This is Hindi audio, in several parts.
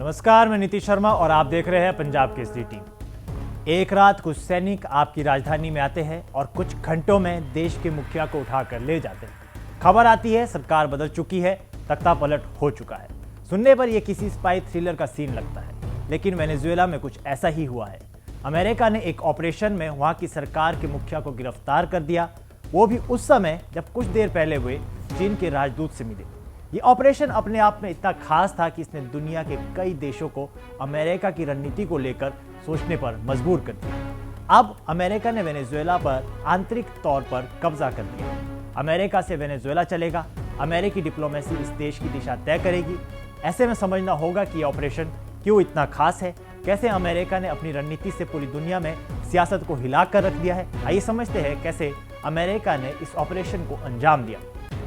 नमस्कार, मैं नीतीश शर्मा और आप देख रहे हैं पंजाब केसरी टीम। एक रात कुछ सैनिक आपकी राजधानी में आते हैं और कुछ घंटों में देश के मुखिया को उठाकर ले जाते हैं। खबर आती है सरकार बदल चुकी है, तख्ता पलट हो चुका है। सुनने पर यह किसी स्पाई थ्रिलर का सीन लगता है, लेकिन वेनेजुएला में कुछ ऐसा ही हुआ है। अमेरिका ने एक ऑपरेशन में वहां की सरकार के मुखिया को गिरफ्तार कर दिया, वो भी उस समय जब कुछ देर पहले हुए चीन के राजदूत से मिले। ये ऑपरेशन अपने आप में इतना खास था कि इसने दुनिया के कई देशों को अमेरिका की रणनीति को लेकर सोचने पर मजबूर कर दिया। अब अमेरिका ने वेनेजुएला पर आंतरिक तौर पर कब्जा कर दिया। अमेरिका से वेनेजुएला चलेगा, अमेरिकी डिप्लोमेसी इस देश की दिशा तय करेगी। ऐसे में समझना होगा कि ऑपरेशन क्यों इतना खास है, कैसे अमेरिका ने अपनी रणनीति से पूरी दुनिया में सियासत को हिलाकर रख दिया है। आइए समझते हैं कैसे अमेरिका ने इस ऑपरेशन को अंजाम दिया।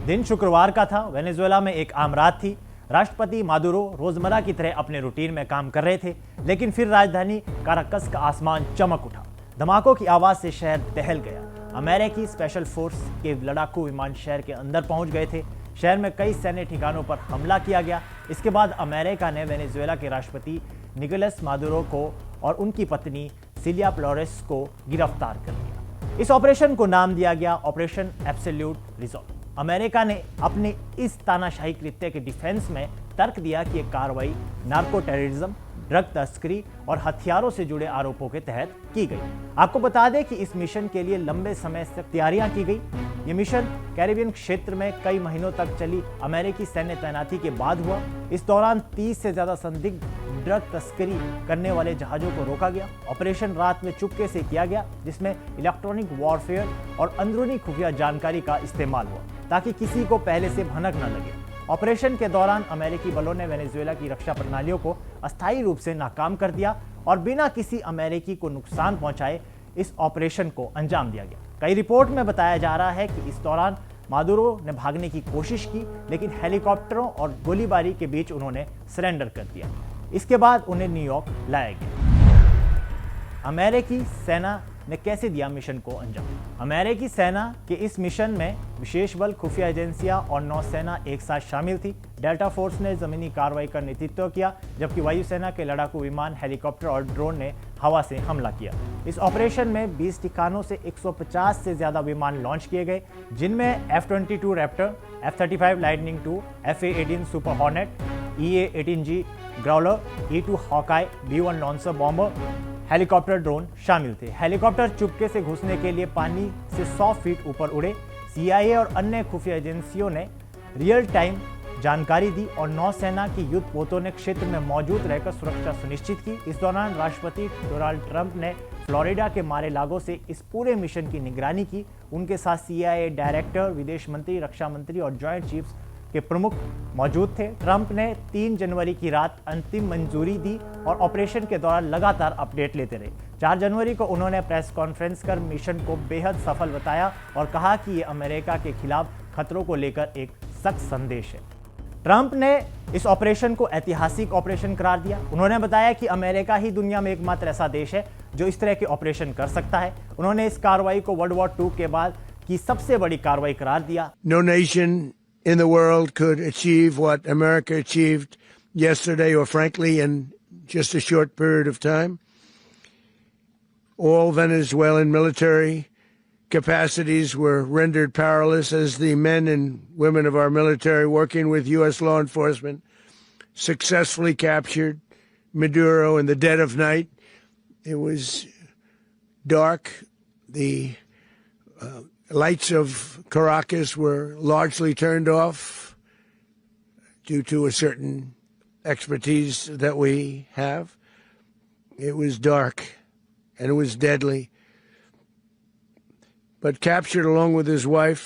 दिन शुक्रवार का था। वेनेजुएला में एक आम रात थी। राष्ट्रपति मादुरो रोजमर्रा की तरह अपने रूटीन में काम कर रहे थे, लेकिन फिर राजधानी काराकस का आसमान चमक उठा। धमाकों की आवाज से शहर दहल गया। अमेरिकी स्पेशल फोर्स के लड़ाकू विमान शहर के अंदर पहुंच गए थे। शहर में कई सैन्य ठिकानों पर हमला किया गया। इसके बाद अमेरिका ने वेनेजुएला के राष्ट्रपति निकोलस मादुरो को और उनकी पत्नी सिलिया फ्लोरेस को गिरफ्तार कर लिया। इस ऑपरेशन को नाम दिया गया ऑपरेशन एब्सोल्यूट रिजॉल्व। अमेरिका ने अपने इस तानाशाही कृत्य के डिफेंस में तर्क दिया कि यह कार्रवाई नार्को टेररिज्म, ड्रग तस्करी और हथियारों से जुड़े आरोपों के तहत की गई। आपको बता दें कि इस मिशन के लिए लंबे समय से तैयारियां की गई। यह मिशन कैरिबियन क्षेत्र में कई महीनों तक चली अमेरिकी सैन्य तैनाती के बाद हुआ। इस दौरान 30 से ज्यादा संदिग्ध ड्रग तस्करी करने वाले जहाजों को रोका गया। ऑपरेशन रात में चुपके से किया गया, जिसमें इलेक्ट्रॉनिक वॉरफेयर और अंदरूनी खुफिया जानकारी का इस्तेमाल हुआ ताकि किसी को पहले से भनक न लगे। ऑपरेशन के दौरान अमेरिकी बलों ने वेनेजुएला की रक्षा प्रणालियों को अस्थायी रूप से नाकाम कर दिया और बिना किसी अमेरिकी को नुकसान पहुंचाए इस ऑपरेशन को अंजाम दिया गया। कई रिपोर्ट में बताया जा रहा है कि इस दौरान मादुरो ने भागने की कोशिश की, लेकिन हेलीकॉप्टरों और गोलीबारी के बीच उन्होंने सरेंडर कर दिया। इसके बाद उन्हें न्यूयॉर्क लाया गया। अमेरिकी सेना ने कैसे दिया मिशन को अंजाम? अमेरिकी सेना के इस मिशन में विशेष बल, खुफिया एजेंसियां और नौसेना एक साथ शामिल थी। डेल्टा फोर्स ने जमीनी कार्रवाई का नेतृत्व किया, जबकि वायुसेना के लड़ाकू विमान, हेलीकॉप्टर और ड्रोन ने हवा से हमला किया। इस ऑपरेशन में 20 ठिकानों से 150 से ज्यादा विमान लॉन्च किए गए, जिनमें F-22 Raptor, F-35 lightning II, FA-18 super hornet, EA-18G Growler, E-2 Hawkeye, B-1 launcher bomber, helicopter, drone शामिल थे। हेलीकॉप्टर चुपके से घुसने के लिए पानी से 100 फीट ऊपर उड़े। CIA और अन्य खुफिया एजेंसियों ने रियल टाइम जानकारी दी और नौसेना की युद्ध पोतों ने क्षेत्र में मौजूद रहकर सुरक्षा सुनिश्चित की। इस दौरान राष्ट्रपति डोनाल्ड ट्रंप ने फ्लोरिडा के मारे लागो से इस पूरे मिशन की निगरानी की। उनके साथ CIA डायरेक्टर, विदेश मंत्री, रक्षा मंत्री और जॉइंट चीफ्स के प्रमुख मौजूद थे। ट्रंप ने 3 जनवरी की रात अंतिम मंजूरी दी और ऑपरेशन के दौरान लगातार अपडेट लेते रहे। 4 जनवरी को उन्होंने प्रेस कॉन्फ्रेंस कर मिशन को बेहद सफल बताया और कहा कि ये अमेरिका के खिलाफ खतरों को लेकर एक सख्त संदेश है। ट्रंप ने इस ऑपरेशन को ऐतिहासिक ऑपरेशन करार दिया। उन्होंने बताया कि अमेरिका ही दुनिया में एकमात्र ऐसा देश है जो इस तरह के ऑपरेशन कर सकता है। उन्होंने इस कार्रवाई को वर्ल्ड वॉर II के बाद की सबसे बड़ी कार्रवाई करार दिया। No nation in the world could achieve what America achieved yesterday, or frankly in just a short period of time. All Venezuelan military capacities were rendered powerless as the men and women of our military, working with U.S. law enforcement, successfully captured Maduro in the dead of night. It was dark. The lights of Caracas were largely turned off due to a certain expertise that we have. It was dark and it was deadly. But captured along with his wife,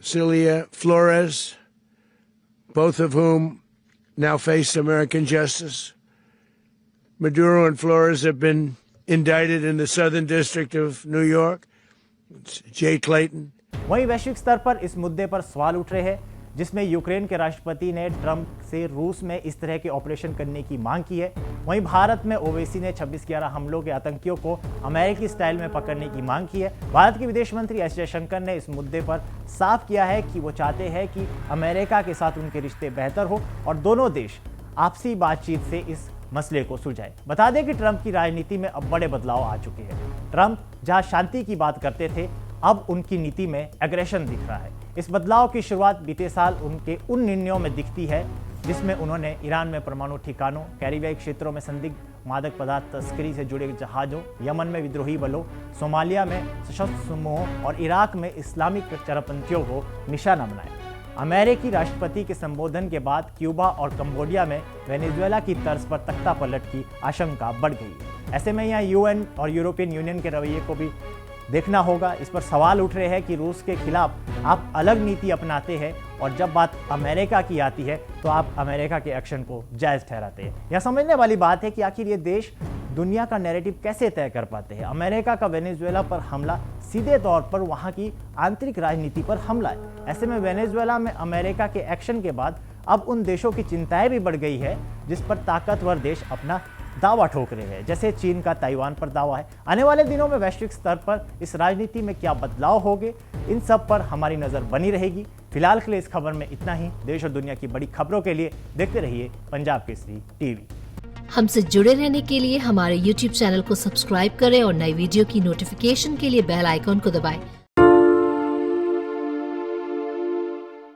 Cilia Flores, both of whom now face American justice. Maduro and Flores have been indicted in the Southern District of New York. It's Jay Clayton. वहीं वैश्विक स्तर पर इस मुद्दे पर सवाल उठ रहे हैं जिसमें यूक्रेन के राष्ट्रपति ने ट्रंप से रूस में इस तरह के ऑपरेशन करने की मांग की है। वहीं भारत में ओवैसी ने 26/11 हमलों के आतंकियों को अमेरिकी स्टाइल में पकड़ने की मांग की है। भारत के विदेश मंत्री एस जयशंकर ने इस मुद्दे पर साफ किया है कि वो चाहते हैं कि अमेरिका के साथ उनके रिश्ते बेहतर हो और दोनों देश आपसी बातचीत से इस मसले को सुलझाए। बता दें कि ट्रंप की राजनीति में अब बड़े बदलाव आ चुके हैं। ट्रंप जहां शांति की बात करते थे, अब उनकी नीति में एग्रेशन दिख रहा है। इस बदलाव की शुरुआत बीते साल उनके उन निर्णयों में दिखती है जिसमें उन्होंने ईरान में परमाणु ठिकानों, कैरिबियाई क्षेत्रों में संदिग्ध मादक पदार्थ तस्करी से जुड़े जहाजों, यमन में विद्रोही बलों, सोमालिया में सशस्त्र समूहों और इराक में इस्लामिक चरमपंथियों को निशाना बनाया। अमेरिकी राष्ट्रपति के संबोधन के बाद क्यूबा और कंबोडिया में वेनेजुएला की तर्ज पर तख्ता पलट की आशंका बढ़ गई है। ऐसे में यहाँ यूएन और यूरोपियन यूनियन के रवैये को भी देखना होगा। इस पर सवाल उठ रहे हैं कि रूस के खिलाफ आप अलग नीति अपनाते हैं और जब बात अमेरिका की आती है तो आप अमेरिका के एक्शन को जायज़ ठहराते हैं। यह समझने वाली बात है कि आखिर ये देश दुनिया का नैरेटिव कैसे तय कर पाते हैं। अमेरिका का वेनेजुएला पर हमला सीधे तौर पर वहां की आंतरिक राजनीति पर हमला है। ऐसे में वेनेजुएला में अमेरिका के एक्शन के बाद अब उन देशों की चिंताएं भी बढ़ गई है जिस पर ताकतवर देश अपना दावा ठोक रहे हैं, जैसे चीन का ताइवान पर दावा है। आने वाले दिनों में वैश्विक स्तर पर इस राजनीति में क्या बदलाव होंगे, इन सब पर हमारी नजर बनी रहेगी। फिलहाल के लिए इस खबर में इतना ही। देश और दुनिया की बड़ी खबरों के लिए देखते रहिए पंजाब केसरी टीवी। हमसे जुड़े रहने के लिए हमारे YouTube चैनल को सब्सक्राइब करें और नई वीडियो की नोटिफिकेशन के लिए बेल आइकॉन को दबाएं।